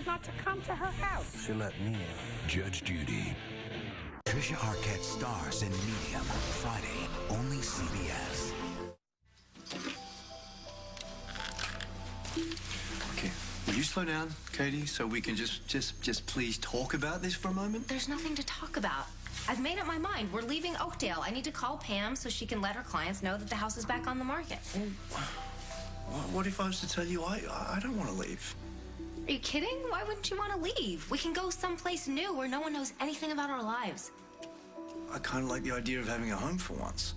told not to come to her house. She let me in. Judge Judy. Trisha Arquette stars in Medium, Friday, only CBS. Okay, will you slow down, Katie, so we can just please talk about this for a moment? There's nothing to talk about. I've made up my mind. We're leaving Oakdale. I need to call Pam so she can let her clients know that the house is back on the market. What if I was to tell you I don't want to leave? Are you kidding? Why wouldn't you want to leave? We can go someplace new where no one knows anything about our lives. I kind of like the idea of having a home for once.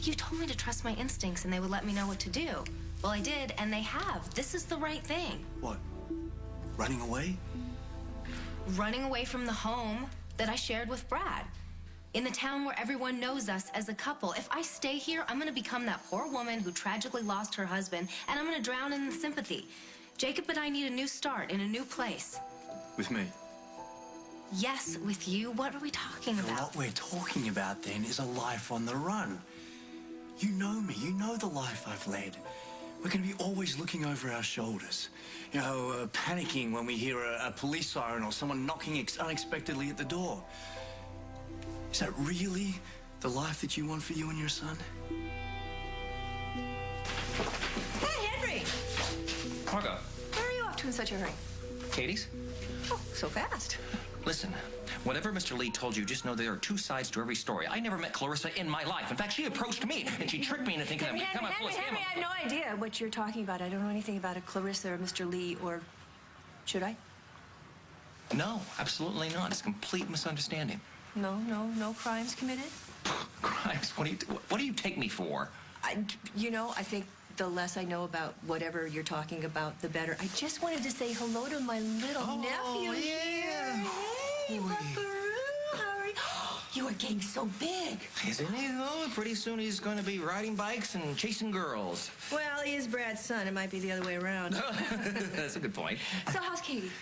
You told me to trust my instincts and they would let me know what to do. Well, I did, and they have. This is the right thing. What? Running away? Running away from the home that I shared with Brad. In the town where everyone knows us as a couple. If I stay here, I'm gonna become that poor woman who tragically lost her husband, and I'm gonna drown in the sympathy. Jacob and I need a new start in a new place. With me? Yes, with you. What are we talking about? What we're talking about, then, is a life on the run. You know me. You know the life I've led. We're going to be always looking over our shoulders. You know, panicking when we hear a police siren or someone knocking unexpectedly at the door. Is that really the life that you want for you and your son? Hey, Henry! Margot. Where are you off to in such a hurry? Katie's? Oh, so fast. Listen, whatever Mr. Lee told you, just know there are two sides to every story. I never met Clarissa in my life. In fact, she approached me, and she tricked me into thinking that Henry, I have no idea what you're talking about. I don't know anything about a Clarissa or Mr. Lee, or should I? No, absolutely not. It's a complete misunderstanding. No crimes committed? Crimes? What do you take me for? I think the less I know about whatever you're talking about, the better. I just wanted to say hello to my little nephew here. Hey, Buckaroo, how are you? You are getting so big. Isn't he, though? Pretty soon he's going to be riding bikes and chasing girls. Well, he is Brad's son. It might be the other way around. That's a good point. So how's Katie?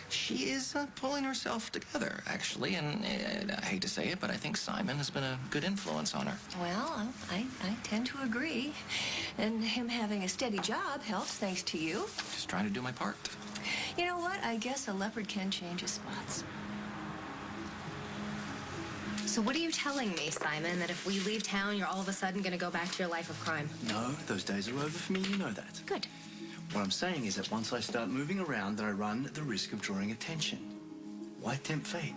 She is pulling herself together, actually, and I hate to say it, but I think Simon has been a good influence on her. Well, I tend to agree. And him having a steady job helps, thanks to you. Just trying to do my part. You know what? I guess a leopard can change his spots. So what are you telling me, Simon, that if we leave town, you're all of a sudden gonna go back to your life of crime? No, those days are over for me. You know that. Good. What I'm saying is that once I start moving around, then I run the risk of drawing attention. Why tempt fate?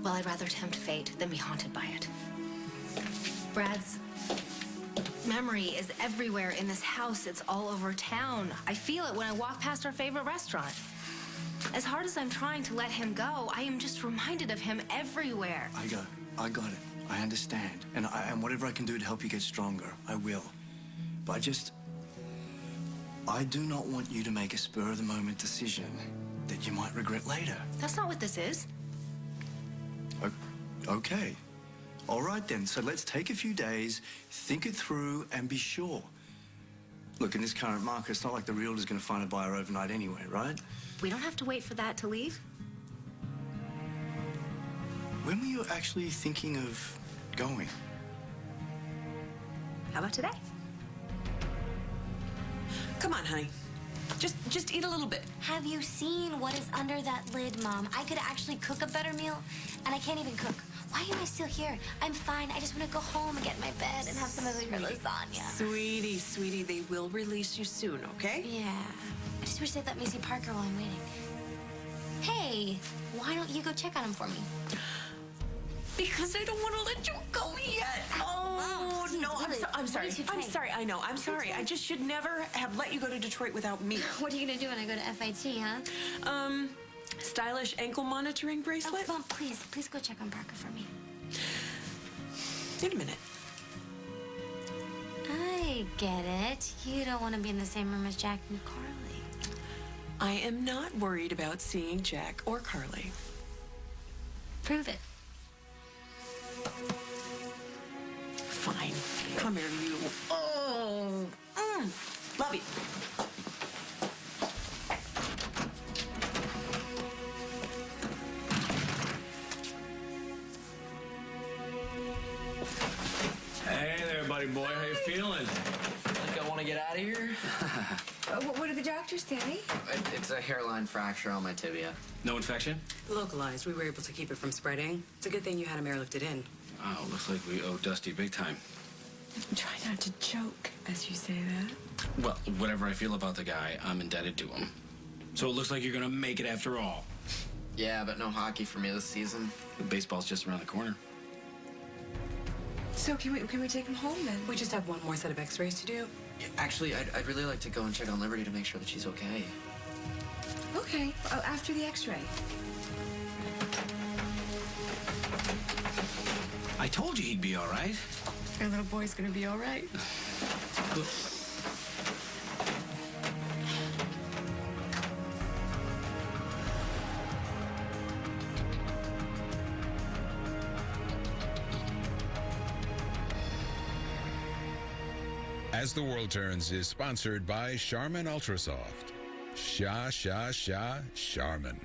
Well, I'd rather tempt fate than be haunted by it. Brad's memory is everywhere in this house. It's all over town. I feel it when I walk past our favorite restaurant. As hard as I'm trying to let him go, I am just reminded of him everywhere. I got it. I understand. And whatever I can do to help you get stronger, I will. But I do not want you to make a spur-of-the-moment decision that you might regret later. That's not what this is. Okay. All right, then. So let's take a few days, think it through, and be sure. Look, in this current market, it's not like the realtor's going to find a buyer overnight anyway, right? We don't have to wait for that to leave. When were you actually thinking of going? How about today? Come on, honey. Just eat a little bit. Have you seen what is under that lid, Mom? I could actually cook a better meal, and I can't even cook. Why am I still here? I'm fine. I just want to go home and get in my bed and have some of your lasagna. Sweetie, they will release you soon, okay? Yeah. I just wish they'd let me see Parker while I'm waiting. Hey, why don't you go check on him for me? Because I don't want to let you go yet. Oh, Mom, no, really, I'm sorry. I'm sorry. I know. I'm sorry. I just should never have let you go to Detroit without me. What are you going to do when I go to FIT, huh? Stylish ankle monitoring bracelet? Oh, Mom, please go check on Parker for me. In a minute. I get it. You don't want to be in the same room as Jack and Carly. I am not worried about seeing Jack or Carly. Prove it. Fine. Come here, you. Oh, love you. Hey there, buddy boy. How you feeling? Think I want to get out of here? What did the doctor say? It's a hairline fracture on my tibia. No infection? Localized. We were able to keep it from spreading. It's a good thing you had him airlifted in. Oh, looks like we owe Dusty big time. Try not to joke as you say that. Well, whatever I feel about the guy, I'm indebted to him. So it looks like you're gonna make it after all. Yeah, but no hockey for me this season. The baseball's just around the corner. So can we take him home then? We just have one more set of x-rays to do. Yeah, actually, I'd really like to go and check on Liberty to make sure that she's okay. Okay, after the x-ray. I told you he'd be all right. Our little boy's gonna be all right. As the World Turns is sponsored by Charmin Ultrasoft. Sha, sha, sha, Charmin.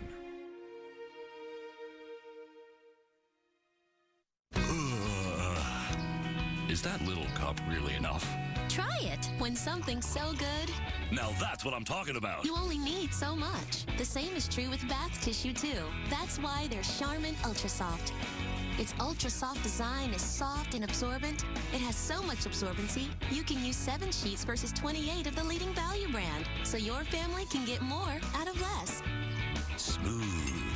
Is that little cup really enough? Try it when something's so good. Now that's what I'm talking about. You only need so much. The same is true with bath tissue, too. That's why there's Charmin Ultra Soft. Its ultra soft design is soft and absorbent. It has so much absorbency, you can use 7 sheets versus 28 of the leading value brand, so your family can get more out of less. Smooth.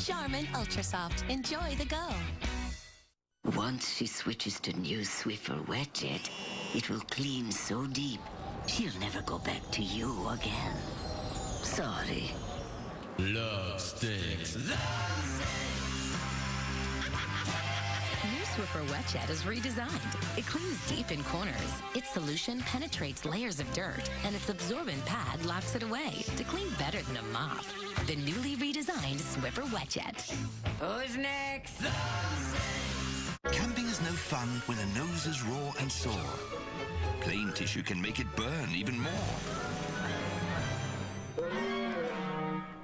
Charmin Ultra Soft. Enjoy the go. Once she switches to new Swiffer Wet Jet, it will clean so deep, she'll never go back to you again. Sorry. Love stinks. New Swiffer Wet Jet is redesigned. It cleans deep in corners. Its solution penetrates layers of dirt, and its absorbent pad locks it away to clean better than a mop. The newly redesigned Swiffer Wet Jet. Who's next? Camping is no fun when a nose is raw and sore. Plain tissue can make it burn even more.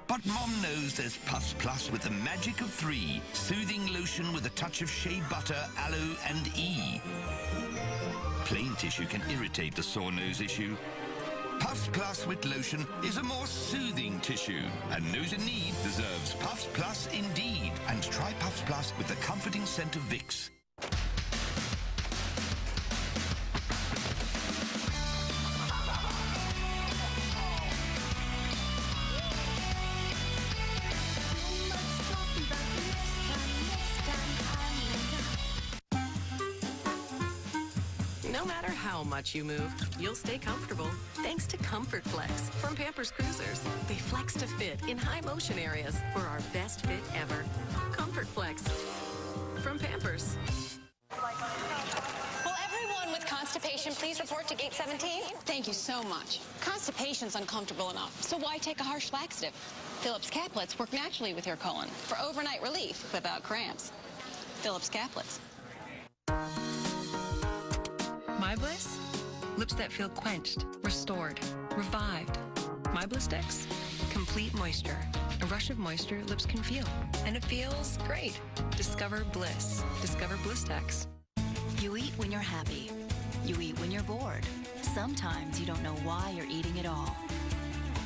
But Mom knows there's Puffs Plus with the magic of 3. Soothing lotion with a touch of shea butter, aloe, and E. Plain tissue can irritate the sore nose issue. Puffs Plus with lotion is a more soothing tissue. And nose in need deserves Puffs Plus indeed. And try Puffs Plus with the comforting scent of Vicks. No matter how much you move, you'll stay comfortable thanks to Comfort Flex from Pampers Cruisers. They flex to fit in high motion areas for our best fit ever. Comfort Flex from Pampers. Will everyone with constipation please report to gate 17? Thank you so much. Constipation's uncomfortable enough, so why take a harsh laxative? Phillips Caplets work naturally with your colon for overnight relief without cramps. Phillips Caplets. My Bliss? Lips that feel quenched, restored, revived. My Bliss Dex? Complete moisture. A rush of moisture lips can feel. And it feels great. Discover Bliss. Discover Bliss Dex. You eat when you're happy. You eat when you're bored. Sometimes you don't know why you're eating at all.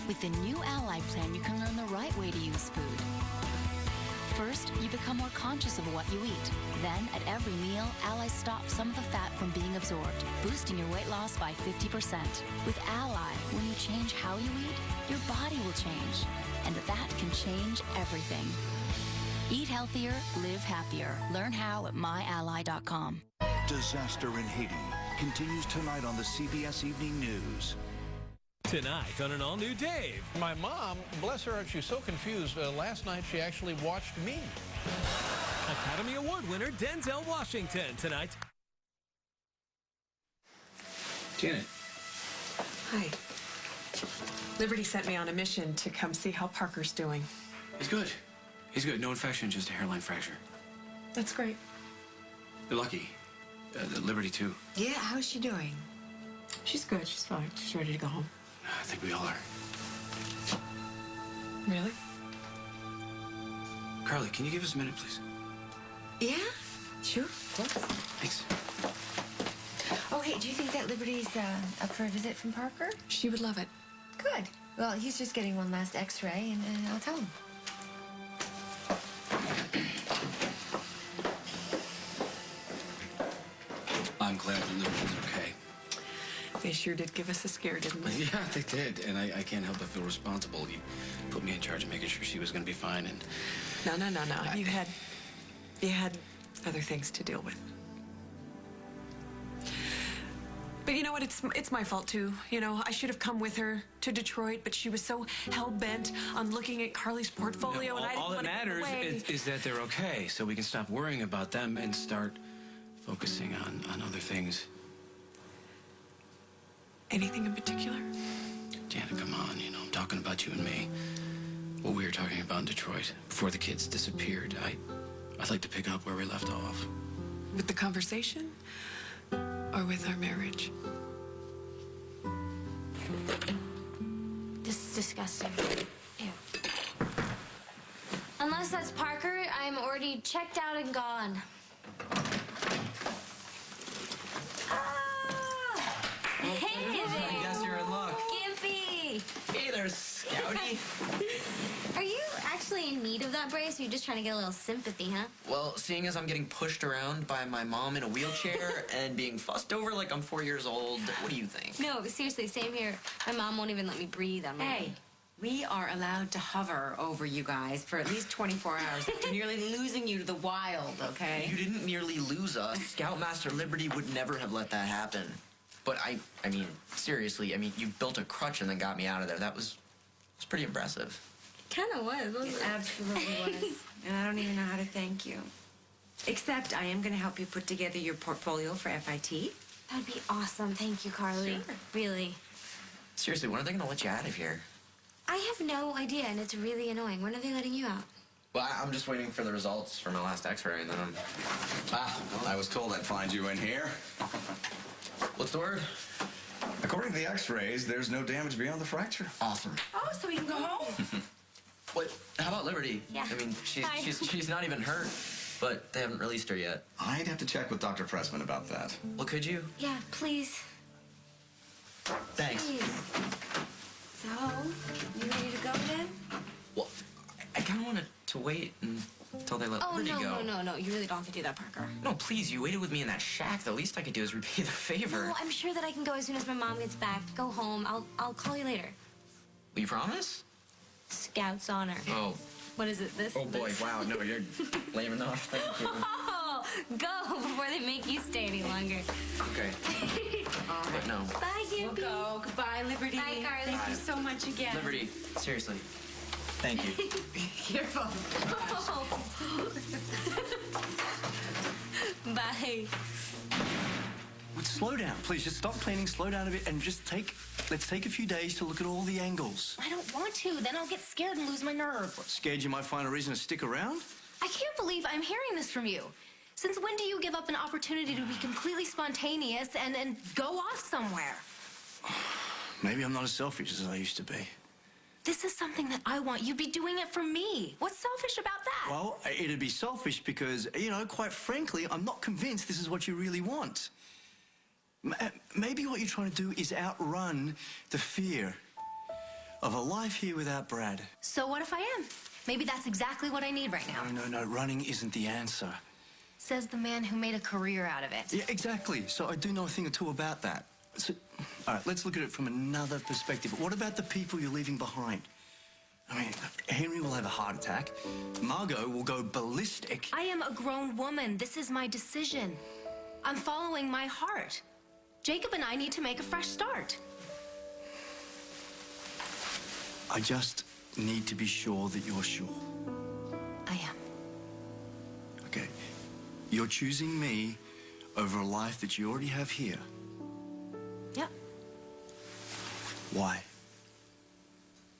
With the new Ally plan, you can learn the right way to use food. First, you become more conscious of what you eat. Then, at every meal, Ally stops some of the fat from being absorbed, boosting your weight loss by 50%. With Ally, when you change how you eat, your body will change. And that can change everything. Eat healthier, live happier. Learn how at myally.com. Disaster in Haiti continues tonight on the CBS Evening News. Tonight on an all-new Dave. My mom, bless her, she's so confused. Last night she actually watched me. Academy Award winner Denzel Washington tonight. Janet. Hi. Liberty sent me on a mission to come see how Parker's doing. He's good. He's good. No infection, just a hairline fracture. That's great. You're lucky. Liberty, too. Yeah, how's she doing? She's good. She's fine. She's ready to go home. I think we all are. Really? Carly, can you give us a minute, please? Yeah, sure. Thanks. Oh, hey, do you think that Liberty's up for a visit from Parker? She would love it. Good. Well, he's just getting one last x-ray, and I'll tell him. I'm glad the Liberty was okay. They sure did give us a scare, didn't they? Yeah, they did, and I can't help but feel responsible. You put me in charge of making sure she was going to be fine, and... No. You had other things to deal with. But you know what? It's my fault, too. You know, I should have come with her to Detroit, but she was so hell-bent on looking at Carly's portfolio, and I didn't all that want to get matters away. is that they're okay, so we can stop worrying about them and start focusing on other things. Anything in particular? Janet, come on, you know, I'm talking about you and me. What we were talking about in Detroit before the kids disappeared. I'd like to pick up where we left off. With the conversation or with our marriage? This is disgusting. Ew. Unless that's Parker, I'm already checked out and gone. Hey there! I guess you're in luck. Gimpy! Hey there, Scouty. Are you actually in need of that brace, or are you just trying to get a little sympathy, huh? Well, seeing as I'm getting pushed around by my mom in a wheelchair and being fussed over like I'm 4 years old, what do you think? No, but seriously, same here. My mom won't even let me breathe on my own. Hey, we are allowed to hover over you guys for at least 24 hours after nearly losing you to the wild, okay? You didn't nearly lose us. Scoutmaster Liberty would never have let that happen. But I mean, seriously, you built a crutch and then got me out of there. That was pretty impressive. Kind of was, wasn't it? Absolutely was. And I don't even know how to thank you. Except I am going to help you put together your portfolio for FIT. That'd be awesome. Thank you, Carly. Sure. Really. Seriously, when are they going to let you out of here? I have no idea, and it's really annoying. When are they letting you out? Well, I'm just waiting for the results for my last x-ray, and then I'm... I was told I'd find you in here. What's the word? According to the x-rays, there's no damage beyond the fracture. Awesome. Oh, so we can go home? What? How about Liberty? Yeah. She's not even hurt, but they haven't released her yet. I'd have to check with Dr. Pressman about that. Well, could you? Yeah, please. Thanks. Please. So, you ready to go then? Well, I kind of wanted to wait until they let Liberty go. No. You really don't have to do that, Parker. No, please, you waited with me in that shack. The least I could do is repay the favor. No, I'm sure that I can go as soon as my mom gets back. Go home. I'll call you later. Will you promise? Scout's honor. Oh. What is it? This? Oh, boy. Wow. No, you're lame enough. Thank you. Oh, go before they make you stay any longer. Okay. But no. Bye, Gimpy. We'll go. Goodbye, Liberty. Bye, Carly. Thank you so much again. Liberty, seriously. Thank you. Careful. Bye. Slow down, please. Just stop cleaning, slow down a bit, and let's take a few days to look at all the angles. I don't want to. Then I'll get scared and lose my nerve. What, scared you might find a reason to stick around? I can't believe I'm hearing this from you. Since when do you give up an opportunity to be completely spontaneous and go off somewhere? Maybe I'm not as selfish as I used to be. This is something that I want. You'd be doing it for me. What's selfish about that? Well, it'd be selfish because, quite frankly, I'm not convinced this is what you really want. Maybe what you're trying to do is outrun the fear of a life here without Brad. So what if I am? Maybe that's exactly what I need right now. No, running isn't the answer. Says the man who made a career out of it. Yeah, exactly. So I do know a thing or two about that. So, all right, let's look at it from another perspective. What about the people you're leaving behind? Henry will have a heart attack. Margot will go ballistic. I am a grown woman. This is my decision. I'm following my heart. Jacob and I need to make a fresh start. I just need to be sure that you're sure. I am. Okay. You're choosing me over a life that you already have here. Yep. Why?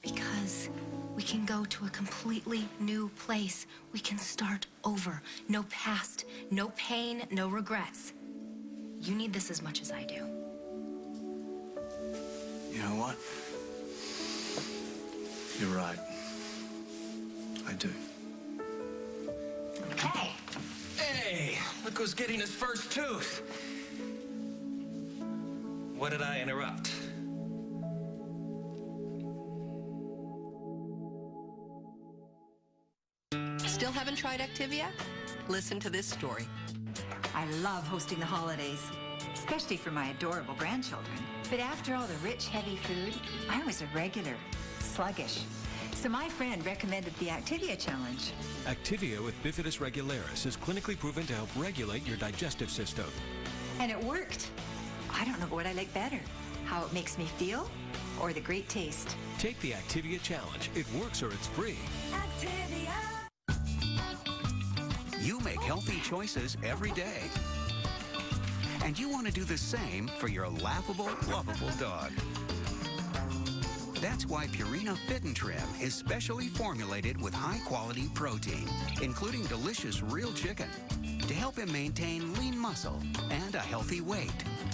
Because we can go to a completely new place. We can start over. No past, no pain, no regrets. You need this as much as I do. You know what? You're right. I do. Okay. Hey, look who's getting his first tooth. What did I interrupt? Still haven't tried Activia? Listen to this story. I love hosting the holidays, especially for my adorable grandchildren. But after all the rich, heavy food, I was a regular, sluggish. So my friend recommended the Activia Challenge. Activia with Bifidus regularis is clinically proven to help regulate your digestive system. And it worked. I don't know what I like better, how it makes me feel or the great taste. Take the Activia Challenge. It works or it's free. Activia! You make healthy choices every day. And you want to do the same for your laughable, lovable dog. That's why Purina Fit and Trim is specially formulated with high-quality protein, including delicious real chicken, to help him maintain lean muscle and a healthy weight,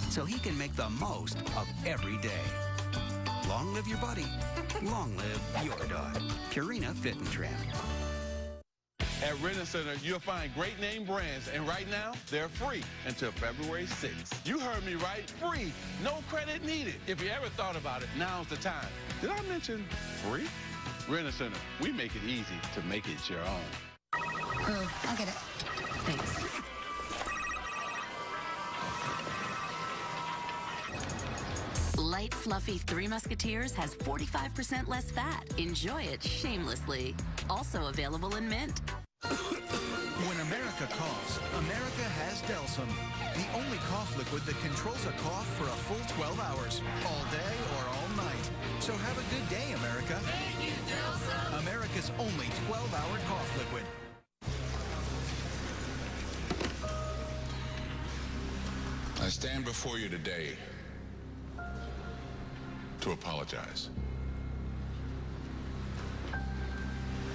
so he can make the most of every day. Long live your buddy. Long live your dog. Purina Fit and Trim. At Rent-A-Center, you'll find great name brands, and right now, they're free until February 6th. You heard me right, free, no credit needed. If you ever thought about it, now's the time. Did I mention free? Rent-A-Center, we make it easy to make it your own. I'll get it. Thanks. Light, fluffy Three Musketeers has 45% less fat. Enjoy it shamelessly. Also available in mint. When America coughs, America has Delsum, the only cough liquid that controls a cough for a full 12 hours, all day or all night. So have a good day, America. Thank you, Delsum. America's only 12-hour cough liquid. I stand before you today to apologize.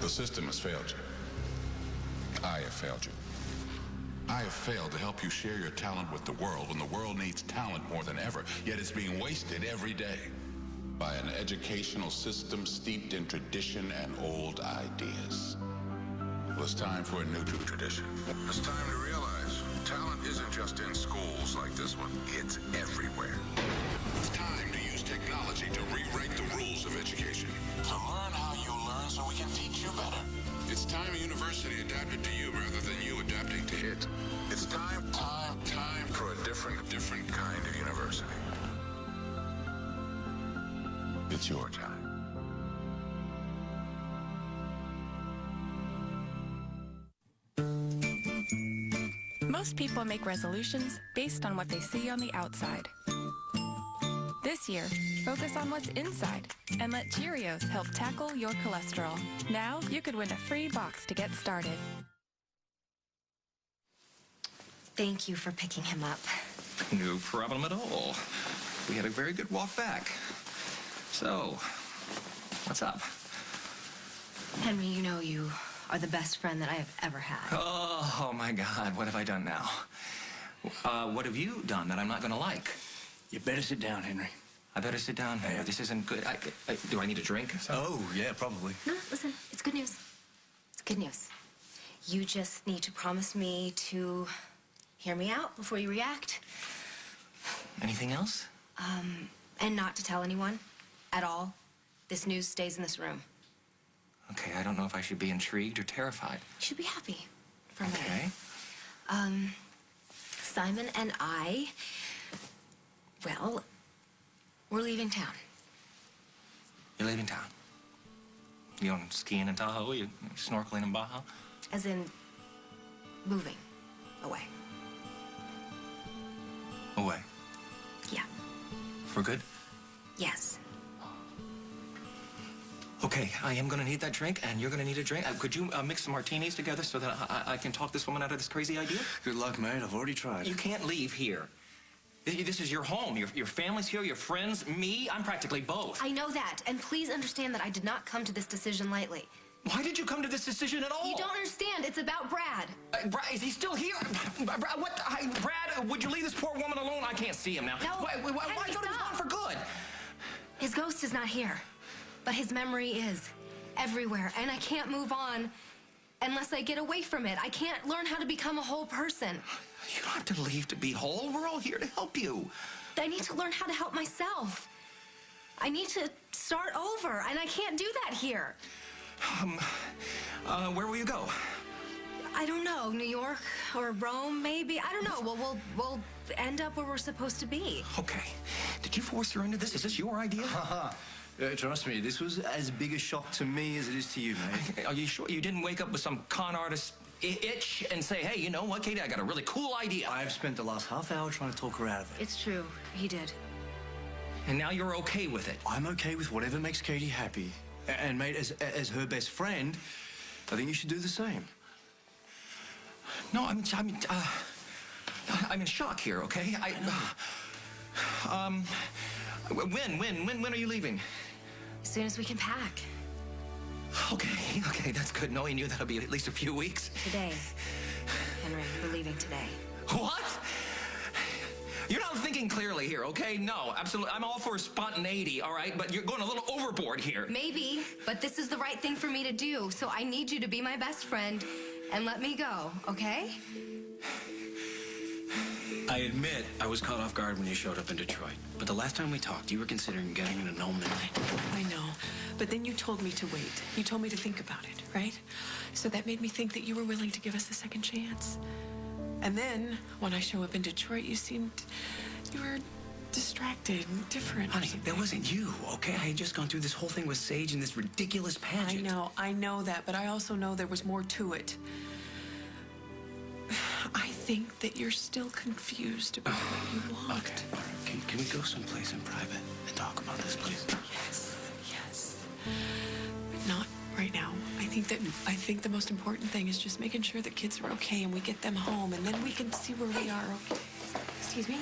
The system has failed you. I have failed you. I have failed to help you share your talent with the world when the world needs talent more than ever, yet it's being wasted every day by an educational system steeped in tradition and old ideas. Well, it's time for a new tradition. It's time to realize talent isn't just in schools like this one. It's everywhere. It's time to use technology to rewrite the rules of education. To learn how you learn so we can teach you better. It's time a university adapted to you rather than you adapting to it. It's time for a different kind of university. It's your time. Most people make resolutions based on what they see on the outside. This year, focus on what's inside and let Cheerios help tackle your cholesterol. Now, you could win a free box to get started. Thank you for picking him up. No problem at all. We had a very good walk back. So, what's up? Henry, you know you are the best friend that I have ever had. Oh my God, what have I done now? What have you done that I'm not going to like? You better sit down, Henry. I better sit down, Henry. Yeah. This isn't good. Do I need a drink? Oh, yeah, probably. No, listen, it's good news. It's good news. You just need to promise me to hear me out before you react. Anything else? And not to tell anyone at all. This news stays in this room. Okay, I don't know if I should be intrigued or terrified. You should be happy for me. Simon and I, well, we're leaving town. You're leaving town? You going skiing in Tahoe? You snorkeling in Baja? As in, moving away. Away? Yeah. For good? Yes. Okay, I am going to need that drink, and you're going to need a drink. Could you mix some martinis together so that I can talk this woman out of this crazy idea? Good luck, mate. I've already tried. You can't leave here. This is your home. Your family's here, your friends, me. I'm practically both. I know that, and please understand that I did not come to this decision lightly. Why did you come to this decision at all? You don't understand. It's about Brad. Brad, is he still here? What? Brad, would you leave this poor woman alone? I can't see him now. No, why go to his mom for good? His ghost is not here, but his memory is everywhere, and I can't move on unless I get away from it. I can't learn how to become a whole person. You don't have to leave to be whole. We're all here to help you. I need to learn how to help myself. I need to start over, and I can't do that here. Where will you go? I don't know. New York or Rome, maybe. I don't know. We'll end up where we're supposed to be. Okay. Did you force her into this? Is this your idea? Trust me, this was as big a shock to me as it is to you, mate. Are you sure you didn't wake up with some con artist itch and say, hey, you know what, Katie, I got a really cool idea? I've spent the last half hour trying to talk her out of it. It's true. He did. And now you're okay with it? I'm okay with whatever makes Katie happy. And, mate, as her best friend, I think you should do the same. No, I'm in shock here, okay? When are you leaving? As soon as we can pack. Okay, that's good. Knowing you, that'll be at least a few weeks. Today. Henry, we're leaving today. What? You're not thinking clearly here, okay? No, absolutely. I'm all for spontaneity, all right? But you're going a little overboard here. Maybe, but this is the right thing for me to do. So I need you to be my best friend and let me go, okay? I admit I was caught off guard when you showed up in Detroit. But the last time we talked, you were considering getting an annulment. I know, but then you told me to wait. You told me to think about it, right? So that made me think that you were willing to give us a second chance. And then, when I show up in Detroit, you were distracted and different. Honey, that wasn't you, okay? I had just gone through this whole thing with Sage and this ridiculous pageant. I know that, but I also know there was more to it. I think that you're still confused about what you want. Okay, all right. Can we go someplace in private and talk about this, please? Yes. But not right now. I think the most important thing is just making sure the kids are okay and we get them home, and then we can see where we are, okay? Excuse me?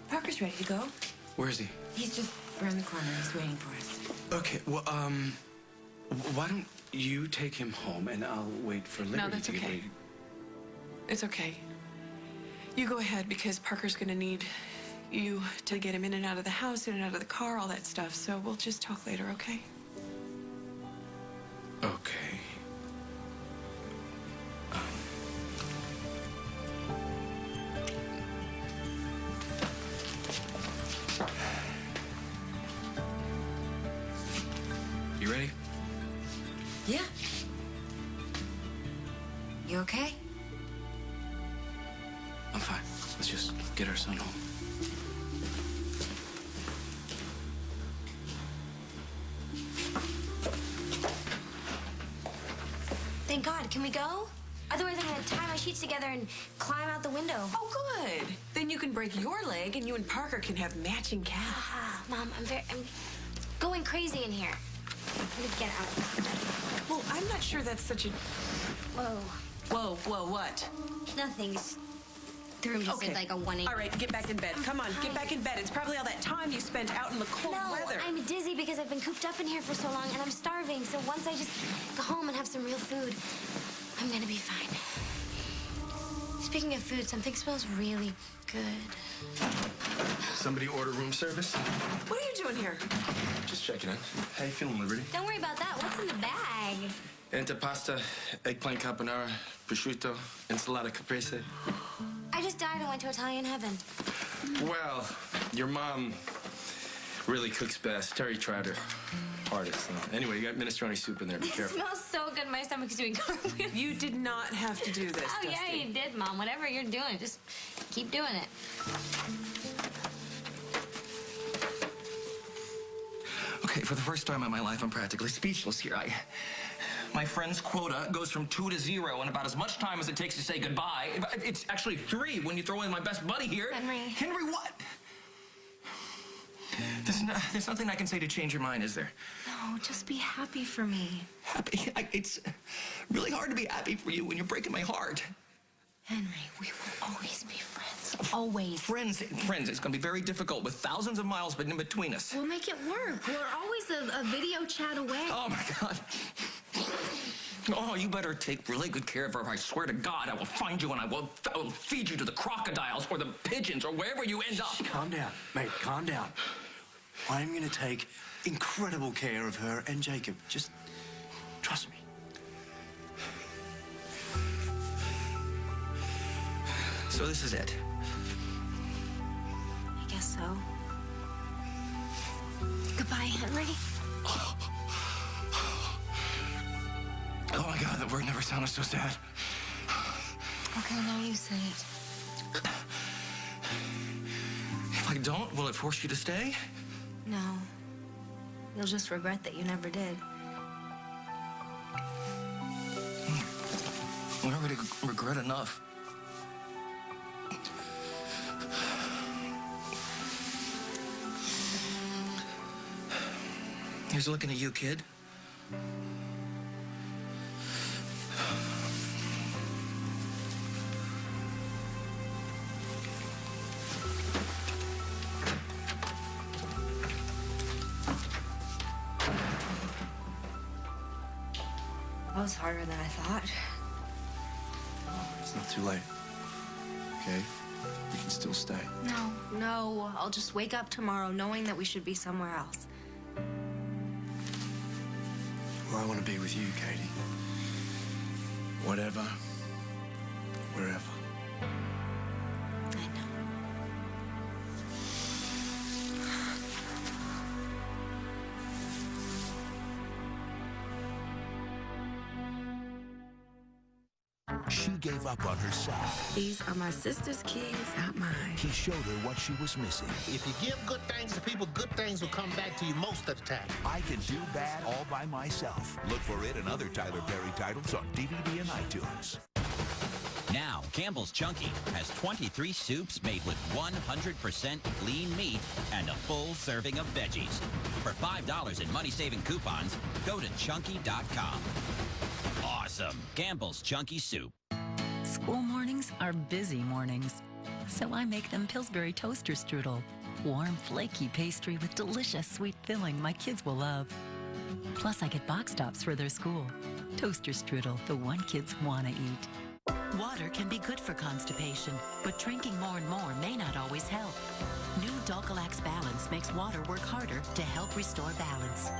Parker's ready to go. Where is he? He's just around the corner. He's waiting for us. Okay, well, why don't you take him home and I'll wait for Liberty No, that's to get okay. ready. It's okay. You go ahead, because Parker's gonna need you to get him in and out of the house, in and out of the car, all that stuff. So we'll just talk later, okay? Okay. You ready? Yeah. You okay? I'm fine. Let's just get our son home. Thank God. Can we go? Otherwise, I'm gonna tie my sheets together and climb out the window. Oh, good. Then you can break your leg, and you and Parker can have matching calves. Mom, I'm going crazy in here. Let me get out. Well, I'm not sure that's such a... Whoa. Whoa, what? Nothing. The room just did like a 180. All right, get back in bed. Come on, get back in bed. It's probably all that time you spent out in the cold weather. I'm dizzy because I've been cooped up in here for so long, and I'm starving. So once I just go home and have some real food, I'm gonna be fine. Speaking of food, something smells really good. Somebody order room service? What are you doing here? Just checking in. How you feeling, Liberty? Don't worry about that. What's in the bag? Antipasta, eggplant carbonara, prosciutto, ensalada caprese. I just died and went to Italian heaven. Well, your mom really cooks best. Terry tried her hardest. Anyway, you got minestrone soup in there. Be It careful. smells so good. My stomach's doing cartwheels. You did not have to do this, Oh, yeah, Dusty. you did, Mom. Whatever you're doing, just keep doing it. Okay, for the first time in my life, I'm practically speechless here. My friend's quota goes from 2 to 0 in about as much time as it takes to say goodbye. It's actually 3 when you throw in my best buddy here. Henry. Henry what? There's nothing I can say to change your mind, is there? No, just be happy for me. Happy? It's really hard to be happy for you when you're breaking my heart. Henry, we will always be friends. Always. Friends, it's going to be very difficult with thousands of miles in between us. We'll make it work. We're always a video chat away. Oh, my God. Oh, you better take really good care of her. I swear to God, I will find you and I will feed you to the crocodiles or the pigeons or wherever you end up. Calm down, mate, calm down. I'm going to take incredible care of her and Jacob. Just trust me. So this is it. I guess so. Goodbye, Henry. Oh, my God, That word never sounded so sad. Okay, now you say it. If I don't, will it force you to stay? No. You'll just regret that you never did. I already regret enough. Here's looking at you, kid. That was harder than I thought. It's not too late. Okay? We can still stay. No. I'll just wake up tomorrow knowing that we should be somewhere else. Well, I want to be with you, Katie. Whatever. Wherever. She gave up on herself. These are my sister's keys, not mine. He showed her what she was missing. If you give good things to people, good things will come back to you most of the time. I Can Do Bad All By Myself. Look for it and other Tyler Perry titles on DVD and iTunes. Now, Campbell's Chunky has 23 soups made with 100% lean meat and a full serving of veggies. For $5 in money-saving coupons, go to Chunky.com. Awesome. Campbell's Chunky Soup. School mornings are busy mornings, so I make them Pillsbury toaster strudel. Warm, flaky pastry with delicious sweet filling my kids will love. Plus, I get box tops for their school. Toaster strudel, the one kids want to eat. Water can be good for constipation, but drinking more and more may not always help. New Dulcolax Balance makes water work harder to help restore balance.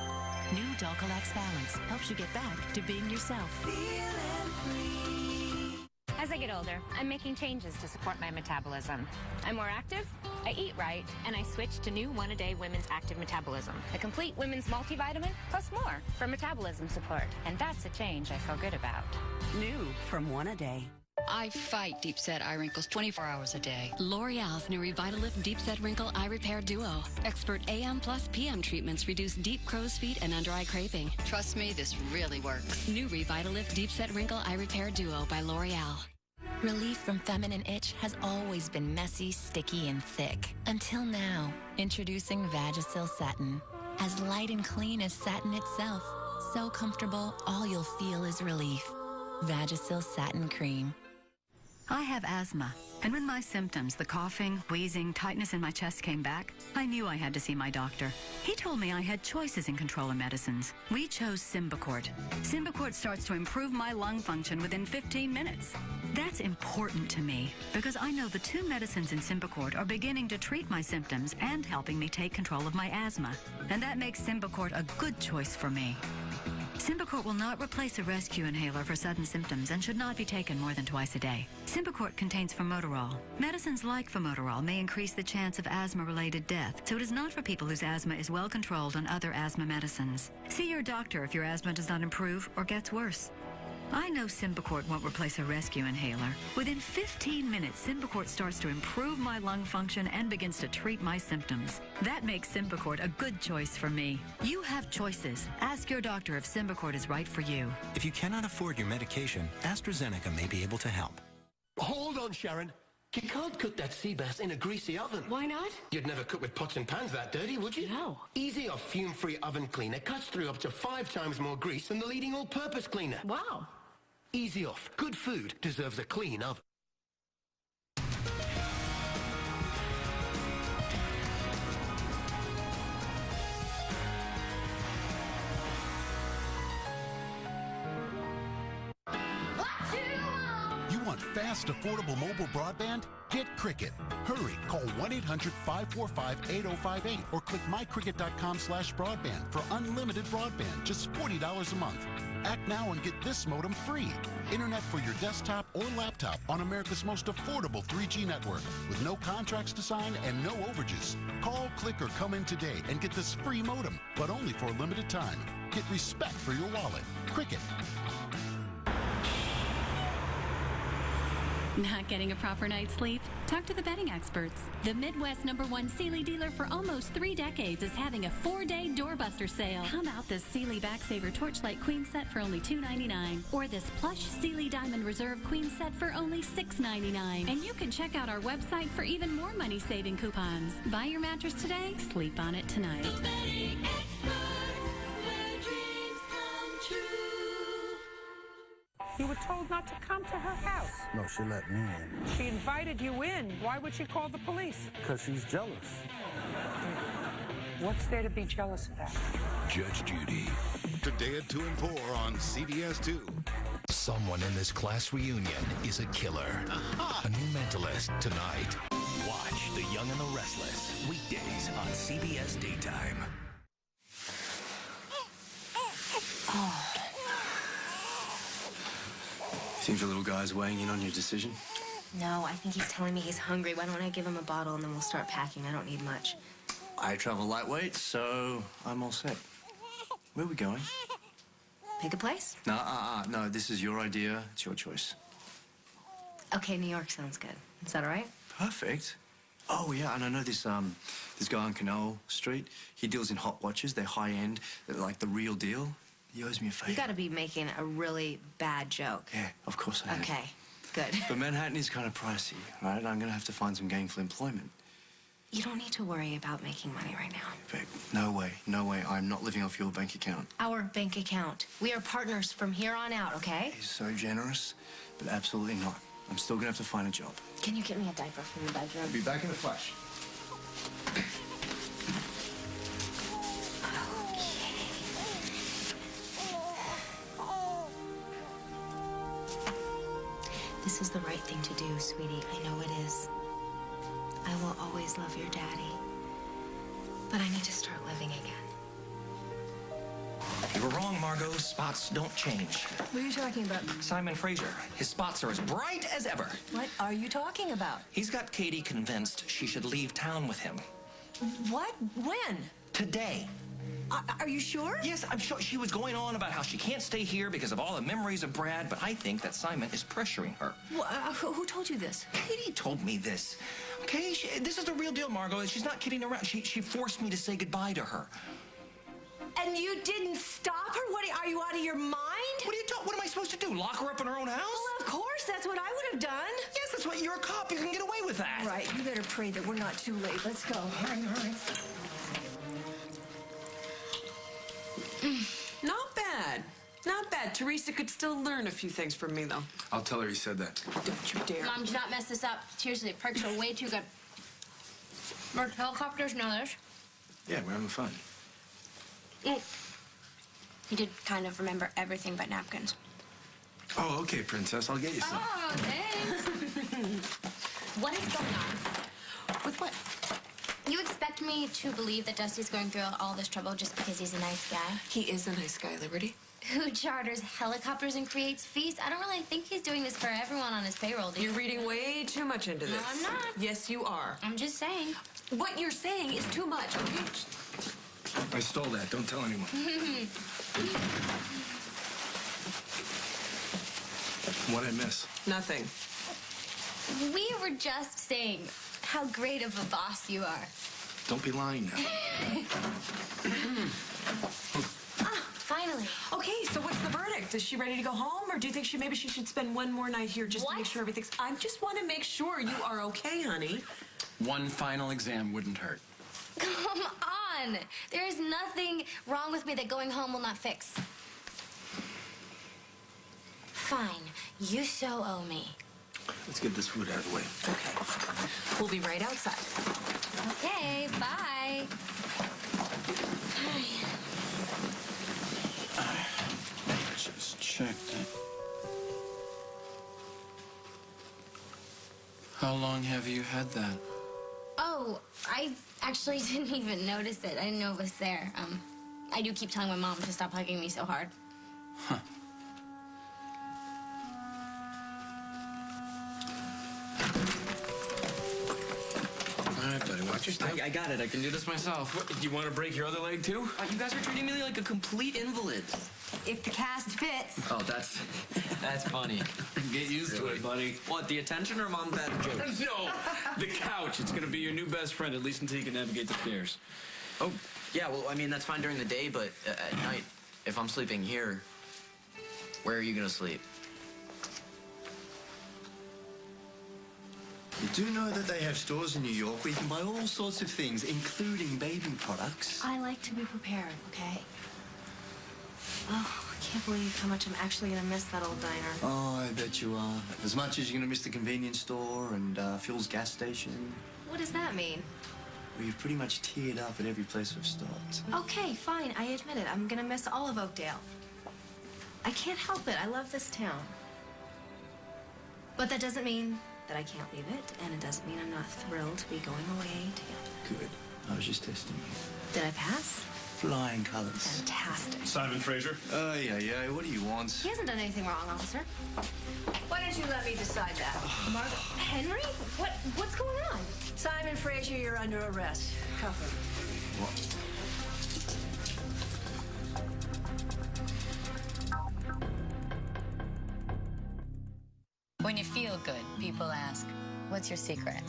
New Dulcolax Balance helps you get back to being yourself. As I get older, I'm making changes to support my metabolism. I'm more active, I eat right, and I switched to new One-A-Day Women's Active Metabolism, a complete women's multivitamin plus more for metabolism support. And that's a change I feel good about. New from One-A-Day. I fight deep-set eye wrinkles 24 hours a day. L'Oreal's new Revitalift Deep Set Wrinkle Eye Repair Duo. Expert AM plus PM treatments reduce deep crow's feet and under-eye creping. Trust me, this really works. New Revitalift Deep Set Wrinkle Eye Repair Duo by L'Oreal. Relief from feminine itch has always been messy, sticky, and thick. Until now. Introducing Vagisil Satin. As light and clean as satin itself. So comfortable, all you'll feel is relief. Vagisil Satin Cream. I have asthma, and when my symptoms, the coughing, wheezing, tightness in my chest came back, I knew I had to see my doctor. He told me I had choices in control of medicines. We chose Symbicort. Symbicort starts to improve my lung function within 15 minutes. That's important to me because I know the two medicines in Symbicort are beginning to treat my symptoms and helping me take control of my asthma. And that makes Symbicort a good choice for me. Symbicort will not replace a rescue inhaler for sudden symptoms and should not be taken more than twice a day. Symbicort contains formoterol. Medicines like formoterol may increase the chance of asthma-related death, so it is not for people whose asthma is well controlled on other asthma medicines. See your doctor if your asthma does not improve or gets worse. I know Symbicort won't replace a rescue inhaler. Within 15 minutes, Symbicort starts to improve my lung function and begins to treat my symptoms. That makes Symbicort a good choice for me. You have choices. Ask your doctor if Symbicort is right for you. If you cannot afford your medication, AstraZeneca may be able to help. Hold on, Sharon. You can't cook that sea bass in a greasy oven. Why not? You'd never cook with pots and pans that dirty, would you? No. Easy Off fume-free oven cleaner cuts through up to 5 times more grease than the leading all-purpose cleaner. Wow. Easy Off. Good food deserves a clean oven. You want fast, affordable mobile broadband? Get Cricket. Hurry, call 1-800-545-8058 or click mycricket.com/broadband for unlimited broadband, just $40 a month. Act now and get this modem free. Internet for your desktop or laptop on America's most affordable 3G network with no contracts to sign and no overages. Call, click, or come in today and get this free modem, but only for a limited time. Get respect for your wallet. Cricket. Not getting a proper night's sleep? Talk to the bedding experts. The Midwest #1 Sealy dealer for almost 3 decades is having a 4-day doorbuster sale. How about this Sealy Backsaver Torchlight Queen set for only $2.99? Or this plush Sealy Diamond Reserve Queen set for only $6.99? And you can check out our website for even more money-saving coupons. Buy your mattress today, sleep on it tonight. The bedding experts, where dreams come true. You were told not to come to her house. No, she let me in. She invited you in. Why would she call the police? Because she's jealous. What's there to be jealous about? Judge Judy. Today at 2 and 4 on CBS 2. Someone in this class reunion is a killer. A new mentalist tonight. Watch The Young and the Restless. Weekdays on CBS Daytime. Think the little guy's weighing in on your decision? No, I think he's telling me he's hungry. Why don't I give him a bottle and then we'll start packing? I don't need much. I travel lightweight, so I'm all set. Where are we going? Pick a place? No, this is your idea. It's your choice. Okay, New York sounds good. Is that all right? Perfect. Oh, yeah, and I know this guy on Canal Street. He deals in hot watches. They're high-end. They're like the real deal. He owes me a favor. You gotta be making a really bad joke. Yeah, of course I am. Okay, good. But Manhattan is kind of pricey, right? I'm gonna have to find some gainful employment. You don't need to worry about making money right now. Babe, no way. I'm not living off your bank account. Our bank account. We are partners from here on out, okay? He's so generous, but absolutely not. I'm still gonna have to find a job. Can you get me a diaper from the bedroom? I'll be back in a flash. This is the right thing to do, sweetie. I know it is. I will always love your daddy. But I need to start living again. You were wrong, Margot. Spots don't change. What are you talking about? Simon Fraser. His spots are as bright as ever. What are you talking about? He's got Katie convinced she should leave town with him. What? When? Today. Are you sure? Yes, I'm sure. She was going on about how she can't stay here because of all the memories of Brad, but I think that Simon is pressuring her. Well, who told you this? Katie told me this. Okay, this is the real deal, Margot. She's not kidding around. She forced me to say goodbye to her. And you didn't stop her? What, are you out of your mind? What am I supposed to do? Lock her up in her own house? Well, of course. That's what I would have done. Yes, that's what. You're a cop. You can get away with that. Right. You better pray that we're not too late. Let's go. All right. Not bad. Not bad. Teresa could still learn a few things from me, though. I'll tell her he said that. Don't you dare. Mom, do not mess this up. Seriously, perks are way too good. Mark, helicopters know this. Yeah, we're having fun. He did kind of remember everything but napkins. Oh, okay, princess. I'll get you some. Oh, thanks. What is going on? With what? You expect me to believe that Dusty's going through all this trouble just because he's a nice guy? He is a nice guy, Liberty. Who charters helicopters and creates feasts? I don't really think he's doing this for everyone on his payroll, do you? You're reading way too much into this. No, I'm not. Yes, you are. I'm just saying. What you're saying is too much, okay? I stole that. Don't tell anyone. What'd I miss? Nothing. We were just saying how great of a boss you are. Don't be lying now. Finally. Okay, so what's the verdict? Is she ready to go home, or do you think maybe she should spend one more night here just to make sure everything's... I just want to make sure you are okay, honey. One final exam wouldn't hurt. Come on. There is nothing wrong with me that going home will not fix. Fine. You so owe me. Let's get this food out of the way. Okay. We'll be right outside. Okay, bye. Just check that. How long have you had that? Oh, I actually didn't even notice it. I didn't know it was there. I do keep telling my mom to stop hugging me so hard. Huh. All right, buddy, watch your step. I got it. I can do this myself. What, you want to break your other leg, too? You guys are treating me like a complete invalid. If the cast fits. Oh, that's funny. Get used to it, buddy. What, the attention or mom bad jokes? No, the couch. It's gonna be your new best friend, at least until you can navigate the stairs. Oh, yeah, well, I mean, that's fine during the day, but at night, if I'm sleeping here, where are you gonna sleep? You do know that they have stores in New York where you can buy all sorts of things, including baby products. I like to be prepared, okay? Oh, I can't believe how much I'm actually gonna miss that old diner. Oh, I bet you are. As much as you're gonna miss the convenience store and Phil's gas station. What does that mean? Well, you've pretty much teared up at every place we've stopped. Okay, fine, I admit it. I'm gonna miss all of Oakdale. I can't help it. I love this town. But that doesn't mean that I can't leave it, and it doesn't mean I'm not thrilled to be going away together. Good. I was just testing you. Did I pass? Flying colors. Fantastic. Simon Fraser. Oh, yeah. What do you want? He hasn't done anything wrong, officer. Why don't you let me decide that? Margaret? Henry? What's going on? Simon Fraser, you're under arrest. Cuff him. What? When you feel good, people ask, what's your secret?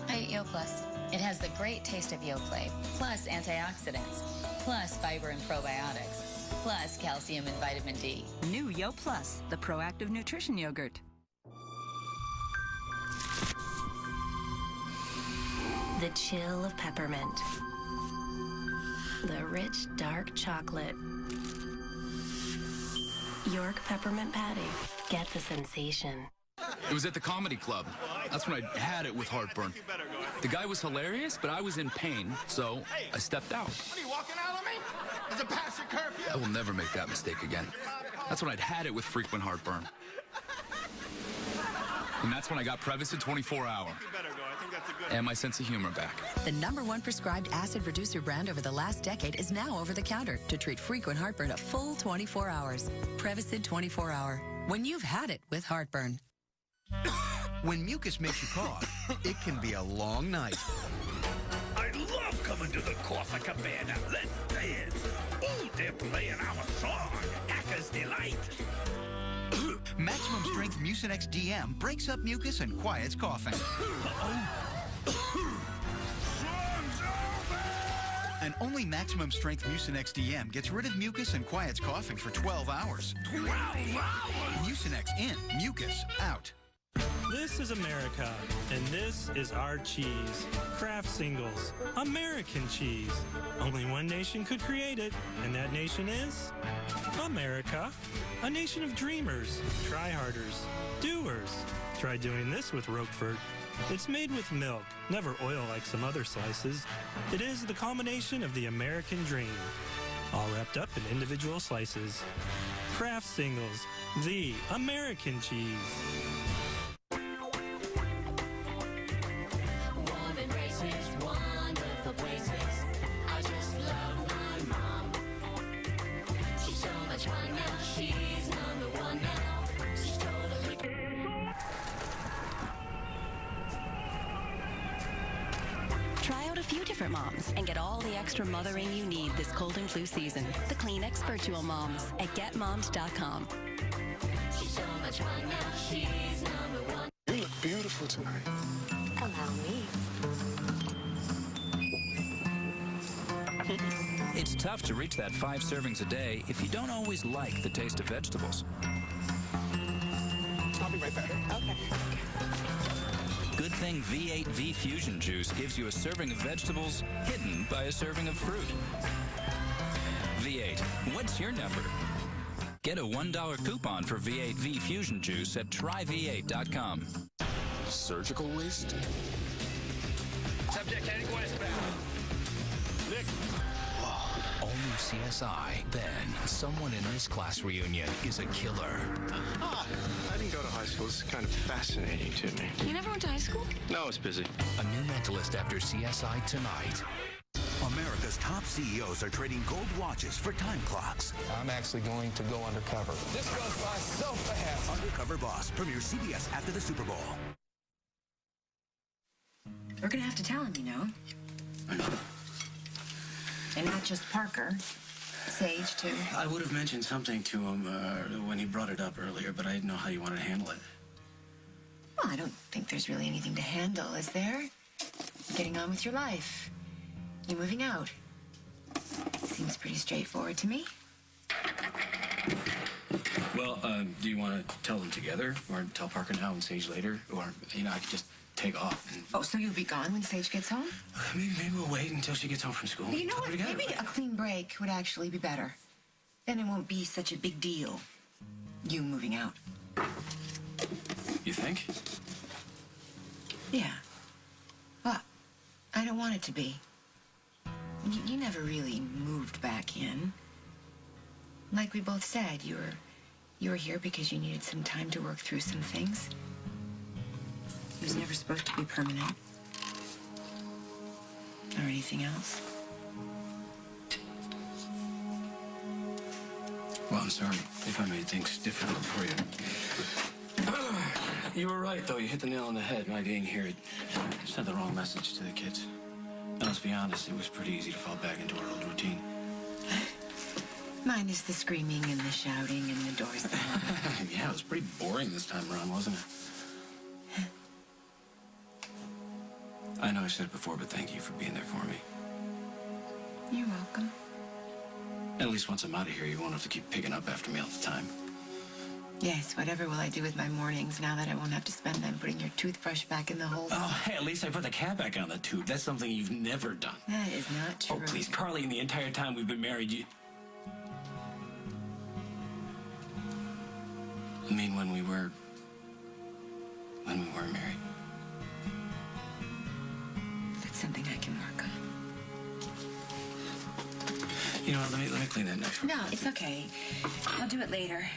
I eat Yo Plus. It has the great taste of Yoplait, plus antioxidants, plus fiber and probiotics, plus calcium and vitamin D. New Yo Plus, the proactive nutrition yogurt. The chill of peppermint. The rich, dark chocolate. York peppermint patty. Get the sensation. It was at the comedy club. That's when I had it with heartburn. The guy was hilarious, but I was in pain, so I stepped out. What are you walking out on me? Is it past your curfew? I will never make that mistake again. That's when I'd had it with frequent heartburn. And that's when I got Prevacid 24 Hour. And my sense of humor back. The #1 prescribed acid reducer brand over the last decade is now over the counter to treat frequent heartburn a full 24 hours. Prevacid 24 Hour. When you've had it with heartburn. When mucus makes you cough, it can be a long night. I love coming to the Corsa Cabana. Let's dance. Ooh, they're playing our song, Acca's Delight. Maximum Strength Mucinex DM breaks up mucus and quiets coughing. And only Maximum Strength Mucinex DM gets rid of mucus and quiets coughing for 12 hours. 12 hours? Mucinex in, mucus out. This is America, and this is our cheese. Kraft Singles, American cheese. Only one nation could create it, and that nation is America. A nation of dreamers, try-harders, doers. Try doing this with Roquefort. It's made with milk, never oil like some other slices. It is the culmination of the American dream, all wrapped up in individual slices. Kraft Singles, the American cheese. Try out a few different moms and get all the extra mothering you need this cold and flu season. The Kleenex Virtual Moms at getmoms.com. She's so much fun now. She's #1. You look beautiful tonight. Allow me. It's tough to reach that 5 servings a day if you don't always like the taste of vegetables. I'll be right back. Okay. Good thing V8 V Fusion Juice gives you a serving of vegetables hidden by a serving of fruit. V8, what's your number? Get a $1 coupon for V8 V Fusion Juice at tryv8.com. Surgical waste? Subject heading westbound. Nick. All new CSI. Then, someone in this class reunion is a killer. I didn't go to high school. It's kind of fascinating to me. You never went to high school? No, it's busy. A new mentalist after CSI tonight. America's top CEOs are trading gold watches for time clocks. I'm actually going to go undercover. This goes by so fast. Undercover Boss premieres CBS after the Super Bowl. We're gonna have to tell him, you know. And not just Parker. Sage, too. I would have mentioned something to him when he brought it up earlier, but I didn't know how you wanted to handle it. Well, I don't think there's really anything to handle, is there? Getting on with your life. You moving out. Seems pretty straightforward to me. Well, do you want to tell them together, or tell Parker now and Sage later, or I could just take off? And... Oh, so you'll be gone when Sage gets home? Maybe we'll wait until she gets home from school. You know what? Together, Maybe right? a clean break would actually be better. Then it won't be such a big deal. You moving out. You think? Yeah. Well, I don't want it to be. You never really moved back in. Like we both said, you were here because you needed some time to work through some things. It was never supposed to be permanent. Or anything else. Well, I'm sorry if I made things difficult for you. You were right, though. You hit the nail on the head. My being here, it sent the wrong message to the kids. And let's be honest, it was pretty easy to fall back into our old routine. Minus the screaming and the shouting and the doors. Yeah, it was pretty boring this time around, wasn't it? I know I said it before, but thank you for being there for me. You're welcome. At least once I'm out of here, you won't have to keep picking up after me all the time. Yes, whatever will I do with my mornings now that I won't have to spend them putting your toothbrush back in the hole? Oh, hey, at least I put the cap back on the tube. That's something you've never done. That is not true. Oh, please, Carly, in the entire time we've been married, you... I mean, when we were married. That's something I can work on. You know what, let me clean that next one. No, it's okay. I'll do it later.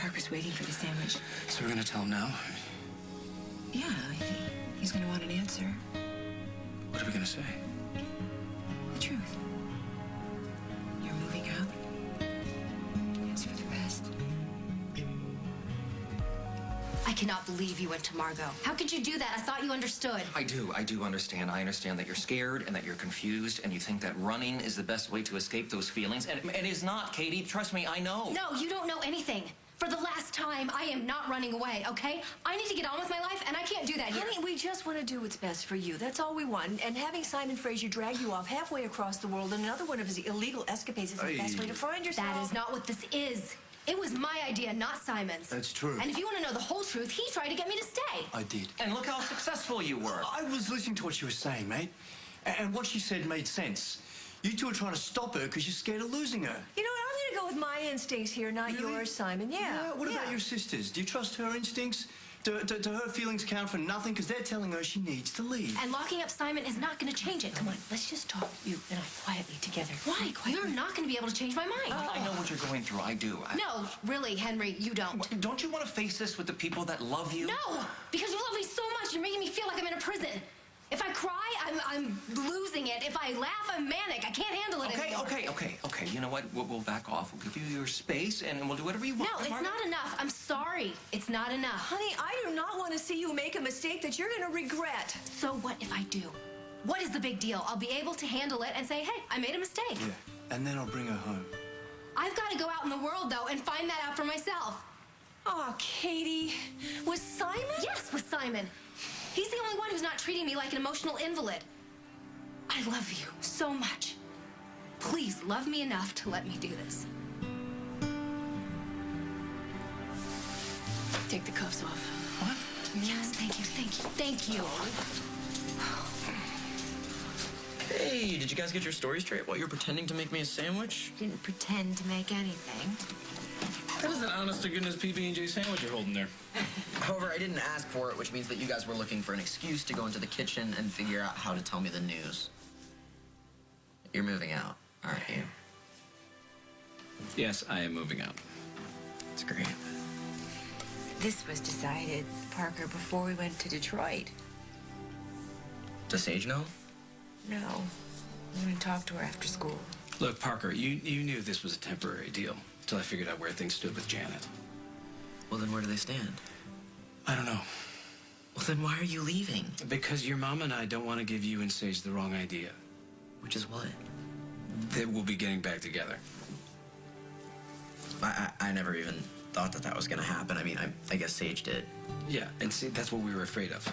Parker's waiting for the sandwich. So we're gonna tell him now? Yeah, he's gonna want an answer. What are we gonna say? The truth. You're moving out. It's for the best. I cannot believe you went to Margot. How could you do that? I thought you understood. I do understand. I understand that you're scared and that you're confused and you think that running is the best way to escape those feelings. And it is not, Katie. Trust me, I know. No, you don't know anything. For the last time, I am not running away, okay? I need to get on with my life, and I can't do that here. Honey, we just want to do what's best for you. That's all we want. And having Simon Fraser drag you off halfway across the world in another one of his illegal escapades is the best way to find yourself. That is not what this is. It was my idea, not Simon's. That's true. And if you want to know the whole truth, he tried to get me to stay. I did. And look how successful you were. I was listening to what she was saying, mate. And what she said made sense. You two are trying to stop her because you're scared of losing her. You know what? I'm going to go with my instincts here, not yours, Simon. Yeah. What about your sisters? Do you trust her instincts? Do her feelings count for nothing? Because they're telling her she needs to leave. And locking up Simon is not going to change it. Come on, let's just talk, you and I, quietly together. Why? You're not going to be able to change my mind. I know what you're going through. I do. No, really, Henry, you don't. Don't you want to face this with the people that love you? No, because you love me so much. You're making me feel like I'm in a prison. If I cry, I'm losing it. If I laugh, I'm manic. I can't handle it anymore. Okay. You know what? We'll back off. We'll give you your space, and we'll do whatever you want. No, it's not enough. I'm sorry. It's not enough. Honey, I do not want to see you make a mistake that you're going to regret. So what if I do? What is the big deal? I'll be able to handle it and say, hey, I made a mistake. Yeah, and then I'll bring her home. I've got to go out in the world, though, and find that out for myself. Oh, Katie. With Simon? Yes, with Simon. He's the only one who's not treating me like an emotional invalid. I love you so much. Please love me enough to let me do this. Take the cuffs off. What? Yes, thank you. Hey, did you guys get your story straight while you were pretending to make me a sandwich? Didn't pretend to make anything. That is an honest-to-goodness PB&J sandwich you're holding there. However, I didn't ask for it, which means that you guys were looking for an excuse to go into the kitchen and figure out how to tell me the news. You're moving out, aren't you? Yes, I am moving out. That's great. This was decided, Parker, before we went to Detroit. Does Sage know? No. I'm going to talk to her after school. Look, Parker, you knew this was a temporary deal until I figured out where things stood with Janet. Well, then where do they stand? I don't know. Well, then why are you leaving? Because your mom and I don't want to give you and Sage the wrong idea. Which is what? That we'll be getting back together. I never even thought that was gonna happen. I mean, I guess Sage did. Yeah, and see, that's what we were afraid of.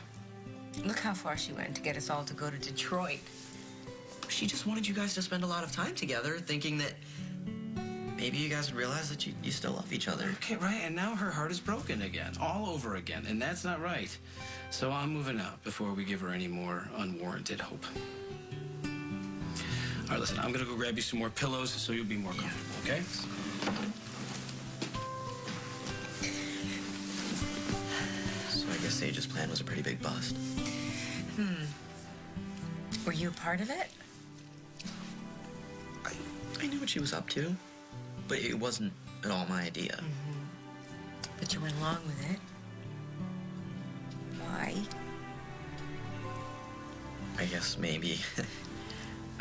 Look how far she went to get us all to go to Detroit. She just wanted you guys to spend a lot of time together, thinking that maybe you guys would realize that you still love each other. Okay, right, and now her heart is broken again, all over again, and that's not right. So I'm moving out before we give her any more unwarranted hope. All right, listen, I'm gonna go grab you some more pillows so you'll be more comfortable, okay? So I guess Sage's plan was a pretty big bust. Were you a part of it? I knew what she was up to, but it wasn't at all my idea. But you went along with it. Why? I guess maybe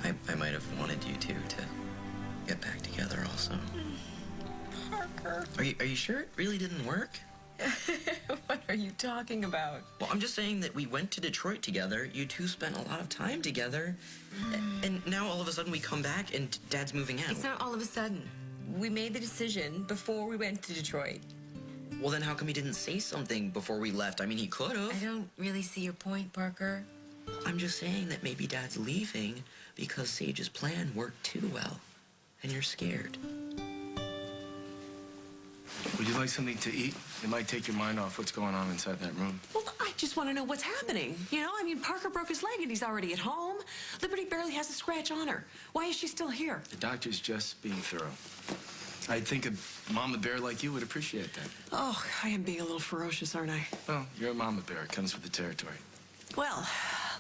I might have wanted you two to get back together also. Parker. Are you sure it really didn't work? What are you talking about? Well, I'm just saying that we went to Detroit together. You two spent a lot of time together. And now all of a sudden we come back and Dad's moving out. It's not all of a sudden. We made the decision before we went to Detroit. Well, then how come he didn't say something before we left? I mean, he could have. I don't really see your point, Parker. I'm just saying that maybe Dad's leaving because Sage's plan worked too well. And you're scared. Would you like something to eat? It might take your mind off what's going on inside that room. Well, I just want to know what's happening. You know, I mean, Parker broke his leg and he's already at home. Liberty barely has a scratch on her. Why is she still here? The doctor's just being thorough. I think a mama bear like you would appreciate that. Oh, I am being a little ferocious, aren't I? Well, you're a mama bear. It comes with the territory. Well,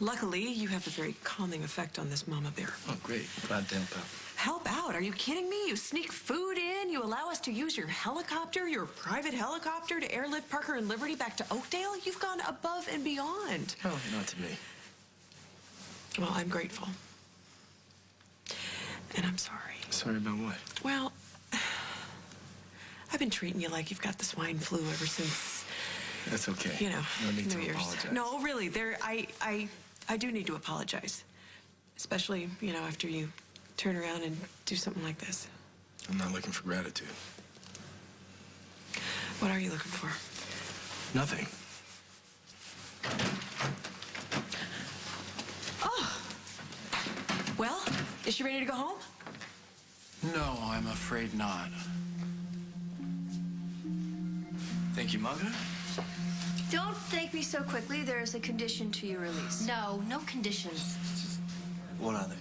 luckily, you have a very calming effect on this mama bear. Oh, great. Glad to help out. Help out? Are you kidding me? You sneak food in, you allow us to use your helicopter, your private helicopter, to airlift Parker and Liberty back to Oakdale? You've gone above and beyond. Oh, not to me. Well, I'm grateful. And I'm sorry. Sorry about what? Well, I've been treating you like you've got the swine flu ever since, That's okay. you know, No need New to Year's. apologize. No, really, I do need to apologize. Especially, you know, after you turn around and do something like this. I'm not looking for gratitude. What are you looking for? Nothing. Oh. Well, is she ready to go home? No, I'm afraid not. Thank you, Mother. Don't thank me so quickly. There's a condition to your release. No conditions. What are they?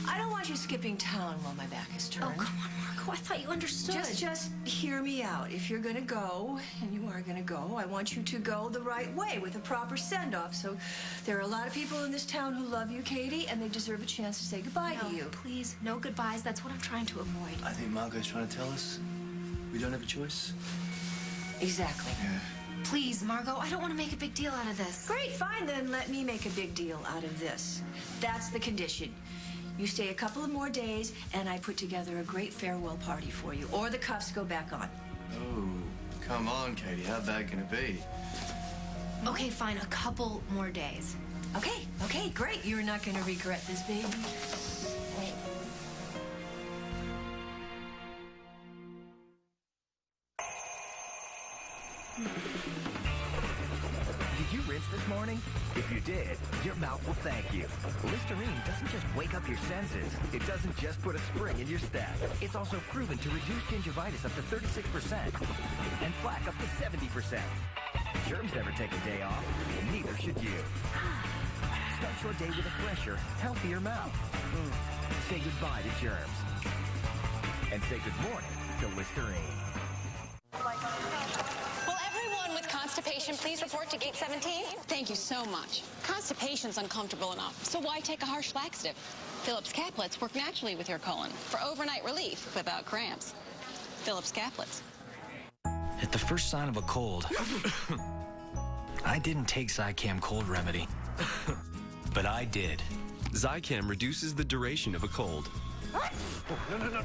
I don't want you skipping town while my back is turned. Oh, come on, Marco. I thought you understood. Just hear me out. If you're gonna go, and you are gonna go, I want you to go the right way with a proper send-off. So there are a lot of people in this town who love you, Katie, and they deserve a chance to say goodbye to you. Please, no goodbyes. That's what I'm trying to avoid. I think Margot's trying to tell us we don't have a choice. Exactly. Yeah. Please, Margot, I don't want to make a big deal out of this. Great, fine, then let me make a big deal out of this. That's the condition. You stay a couple of more days, and I put together a great farewell party for you, or the cuffs go back on. Oh, come on, Katie. How bad can it be? Okay, fine, a couple more days. Okay, great. You're not going to regret this, baby. Did you rinse this morning? If you did, your mouth will thank you. Listerine doesn't just wake up your senses. It doesn't just put a spring in your step. It's also proven to reduce gingivitis up to 36% and plaque up to 70%. Germs never take a day off, and neither should you. Start your day with a fresher, healthier mouth. Say goodbye to germs. And say good morning to Listerine. Will everyone with constipation please report to gate 17? Thank you so much. Constipation's uncomfortable enough, so why take a harsh laxative? Phillips Caplets work naturally with your colon for overnight relief without cramps. Phillips Caplets. At the first sign of a cold, I didn't take Zicam Cold Remedy, but I did. Zicam reduces the duration of a cold. No.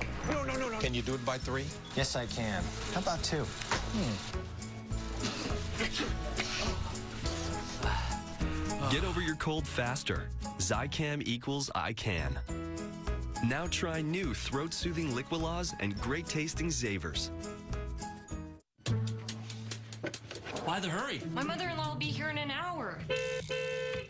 Can you do it by 3? Yes, I can. How about 2? Get over your cold faster. Zicam equals I can. Now try new throat-soothing Liquilaws and great-tasting Zavers. Why the hurry? My mother-in-law will be here in an hour.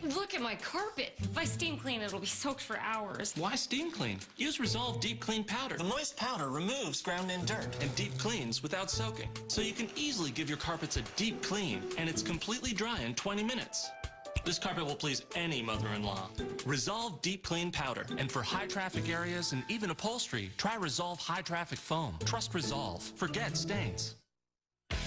Look at my carpet. If I steam clean, it'll be soaked for hours. Why steam clean? Use Resolve Deep Clean Powder. The moist powder removes ground-in dirt and deep cleans without soaking. So you can easily give your carpets a deep clean, and it's completely dry in 20 minutes. This carpet will please any mother-in-law. Resolve Deep Clean Powder. And for high-traffic areas and even upholstery, try Resolve High Traffic Foam. Trust Resolve. Forget stains.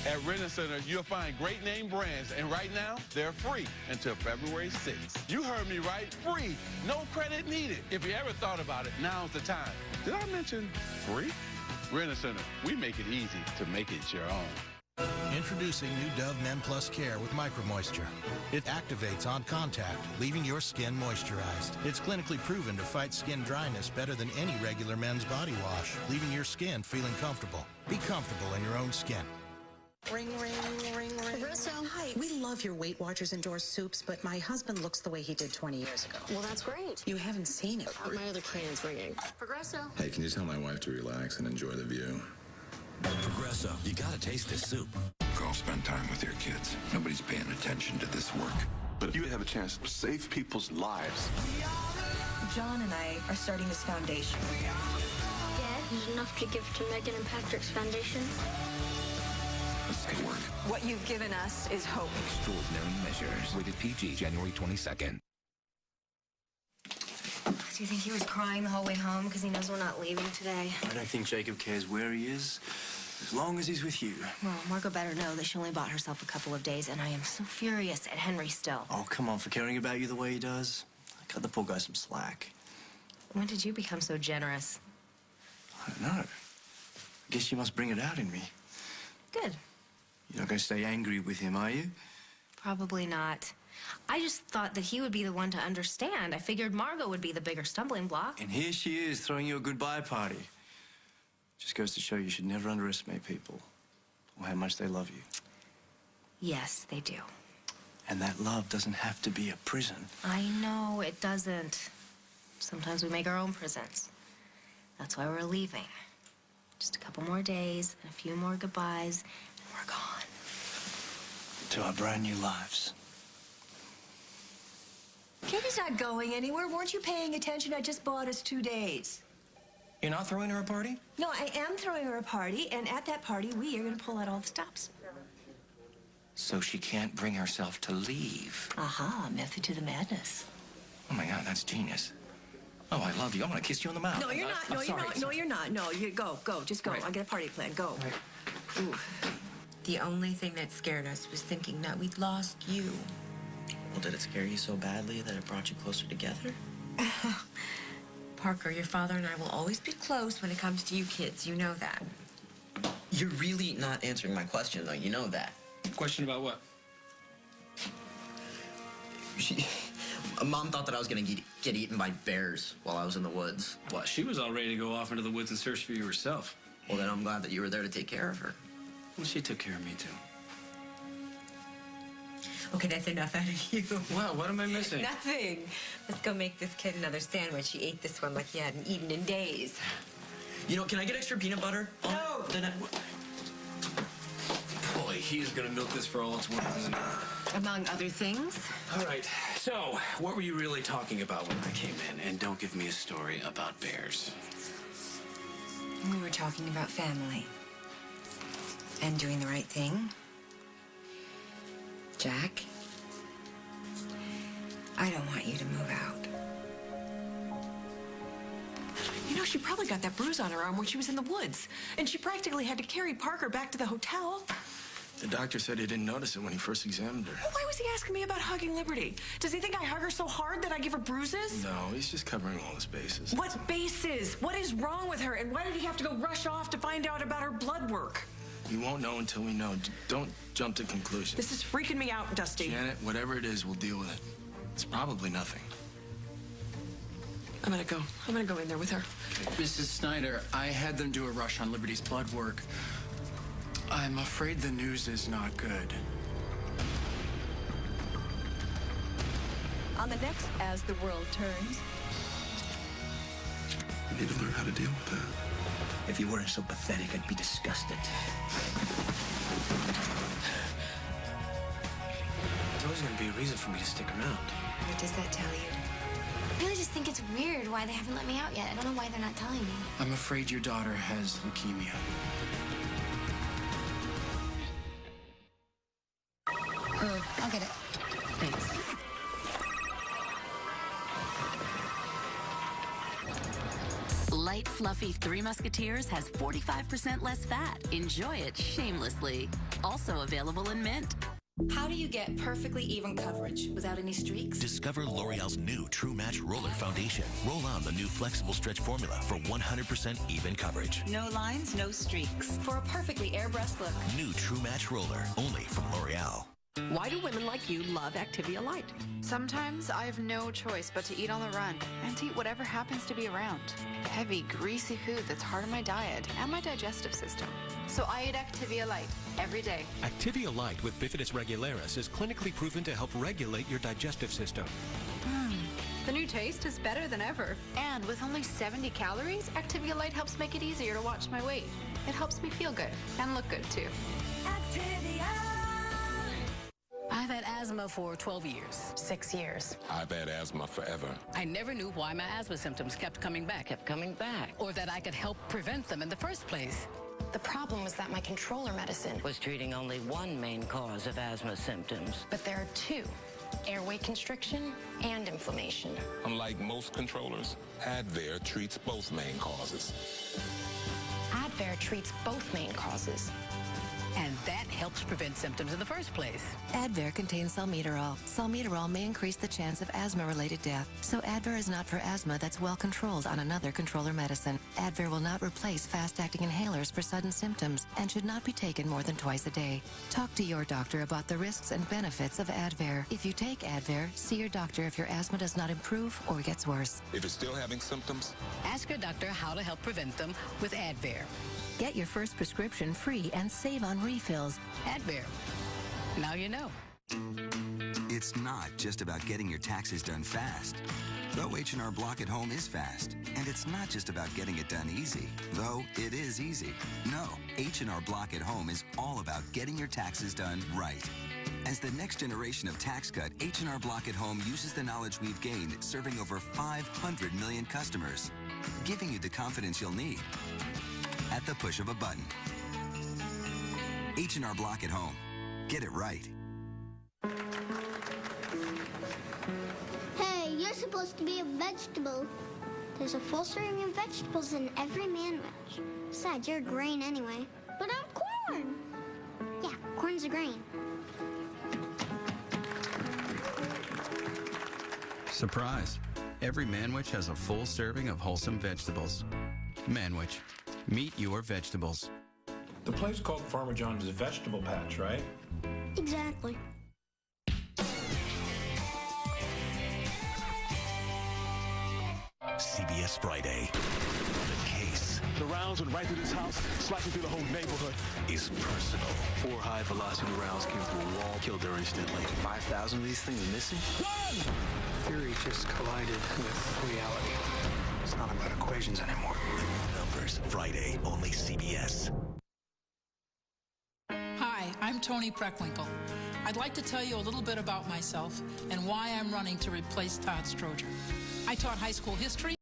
At Rent-A-Center, you'll find great name brands, and right now, they're free until February 6th. You heard me right, free. No credit needed. If you ever thought about it, now's the time. Did I mention free? Rent-A-Center, we make it easy to make it your own. Introducing new Dove Men Plus Care with Micro Moisture. It activates on contact, leaving your skin moisturized. It's clinically proven to fight skin dryness better than any regular men's body wash, leaving your skin feeling comfortable. Be comfortable in your own skin. Ring, ring, ring, ring. Progresso. Hi. We love your Weight Watchers endorsed soups, but my husband looks the way he did 20 years ago. Well, that's great. You haven't seen it. My other can's ringing. Progresso. Hey, can you tell my wife to relax and enjoy the view? Progresso, you gotta taste this soup. Go spend time with your kids. Nobody's paying attention to this work. But if you have a chance to save people's lives. John and I are starting this foundation. Dad, is enough to give to Megan and Patrick's foundation? This could work. What you've given us is hope. Extraordinary Measures. Rated PG, January 22nd. Do you think he was crying the whole way home because he knows we're not leaving today? I don't think Jacob cares where he is, as long as he's with you. Well, Margot better know that she only bought herself a couple of days, and I am so furious at Henry still. Oh, come on, for caring about you the way he does. Cut the poor guy some slack. When did you become so generous? I don't know. I guess you must bring it out in me. Good. You're not going to stay angry with him, are you? Probably not. I just thought that he would be the one to understand. I figured Margot would be the bigger stumbling block. And here she is, throwing you a goodbye party. Just goes to show you should never underestimate people or how much they love you. Yes, they do. And that love doesn't have to be a prison. I know it doesn't. Sometimes we make our own prisons. That's why we're leaving. Just a couple more days and a few more goodbyes, and we're gone. To our brand new lives. Katie's not going anywhere. Weren't you paying attention? I just bought us 2 days. You're not throwing her a party? No, I am throwing her a party, and at that party, we are going to pull out all the stops. So she can't bring herself to leave. Aha, method to the madness. Oh my God, that's genius. Oh, I love you. I'm gonna kiss you on the mouth. No, you're not. No, you're not. No, you're not. No, you go. Just go. Right. I'll get a party plan. Go. Right. Ooh. The only thing that scared us was thinking that we'd lost you. Well, did it scare you so badly that it brought you closer together? Parker, your father and I will always be close when it comes to you kids. You know that. You're really not answering my question, though. You know that. Question about what? Mom thought that I was gonna get eaten by bears while I was in the woods. Well, she was all ready to go off into the woods and search for you herself. Well, then I'm glad that you were there to take care of her. Well, she took care of me, too. Okay, that's enough out of you. Wow, what am I missing? Nothing. Let's go make this kid another sandwich. He ate this one like he hadn't eaten in days. You know, can I get extra peanut butter? No. Boy, he's gonna milk this for all it's worth, isn't he? Among other things. All right, so what were you really talking about when I came in? And don't give me a story about bears. We were talking about family. And doing the right thing. Jack, I don't want you to move out. You know, she probably got that bruise on her arm when she was in the woods. And she practically had to carry Parker back to the hotel. The doctor said he didn't notice it when he first examined her. Well, why was he asking me about hugging Liberty? Does he think I hug her so hard that I give her bruises? No, he's just covering all his bases. What bases? What is wrong with her? And why did he have to go rush off to find out about her blood work? We won't know until we know. Don't jump to conclusions. This is freaking me out, Dusty. Janet, whatever it is, we'll deal with it. It's probably nothing. I'm gonna go in there with her. Mrs. Snyder, I had them do a rush on Liberty's blood work. I'm afraid the news is not good. On the next As the World Turns. You need to learn how to deal with that. If you weren't so pathetic, I'd be disgusted. There's always going to be a reason for me to stick around. What does that tell you? I really just think it's weird why they haven't let me out yet. I don't know why they're not telling me. I'm afraid your daughter has leukemia. I'll get it. Thanks. Light, fluffy Three Musketeers has 45% less fat. Enjoy it shamelessly. Also available in mint. How do you get perfectly even coverage without any streaks? Discover L'Oreal's new True Match Roller Foundation. Roll on the new flexible stretch formula for 100% even coverage. No lines, no streaks. For a perfectly airbrush look. New True Match Roller, only from L'Oreal. Why do women like you love Activia Light? Sometimes I have no choice but to eat on the run and to eat whatever happens to be around. Heavy, greasy food that's hard on my diet and my digestive system. So I eat Activia Light every day. Activia Light with Bifidus regularis is clinically proven to help regulate your digestive system. The new taste is better than ever. And with only 70 calories, Activia Light helps make it easier to watch my weight. It helps me feel good and look good too. Activia! I've had asthma for 12 years. 6 years. I've had asthma forever. I never knew why my asthma symptoms kept coming back. Or that I could help prevent them in the first place. The problem was that my controller medicine was treating only one main cause of asthma symptoms. But there are two: airway constriction and inflammation. Unlike most controllers, Advair treats both main causes. Advair treats both main causes. And that helps prevent symptoms in the first place. Advair contains salmeterol. Salmeterol may increase the chance of asthma-related death. So Advair is not for asthma that's well controlled on another controller medicine. Advair will not replace fast-acting inhalers for sudden symptoms and should not be taken more than twice a day. Talk to your doctor about the risks and benefits of Advair. If you take Advair, see your doctor if your asthma does not improve or gets worse. If it's still having symptoms, ask your doctor how to help prevent them with Advair. Get your first prescription free and save on refills. Advair. Now you know. It's not just about getting your taxes done fast. Though H&R Block at Home is fast. And it's not just about getting it done easy. Though it is easy. No, H&R Block at Home is all about getting your taxes done right. As the next generation of tax cut, H&R Block at Home uses the knowledge we've gained serving over 500 million customers, giving you the confidence you'll need at the push of a button. H&R Block at Home. Get it right. Hey, you're supposed to be a vegetable. There's a full serving of vegetables in every manwich. Besides, you're a grain anyway. But I'm corn. Yeah, corn's a grain. Surprise! Every manwich has a full serving of wholesome vegetables. Manwich. Meet your vegetables. The place called Farmer John's Vegetable Patch, right? Exactly. CBS Friday. The case. The rounds went right through this house, slicing through the whole neighborhood. Is personal. 4 high-velocity rounds came through a wall, killed her instantly. 5,000 of these things are missing. Theory just collided with reality. It's not about equations anymore. Numbers, Friday, only CBS. Hi, I'm Toni Preckwinkle. I'd like to tell you a little bit about myself and why I'm running to replace Todd Stroger. I taught high school history.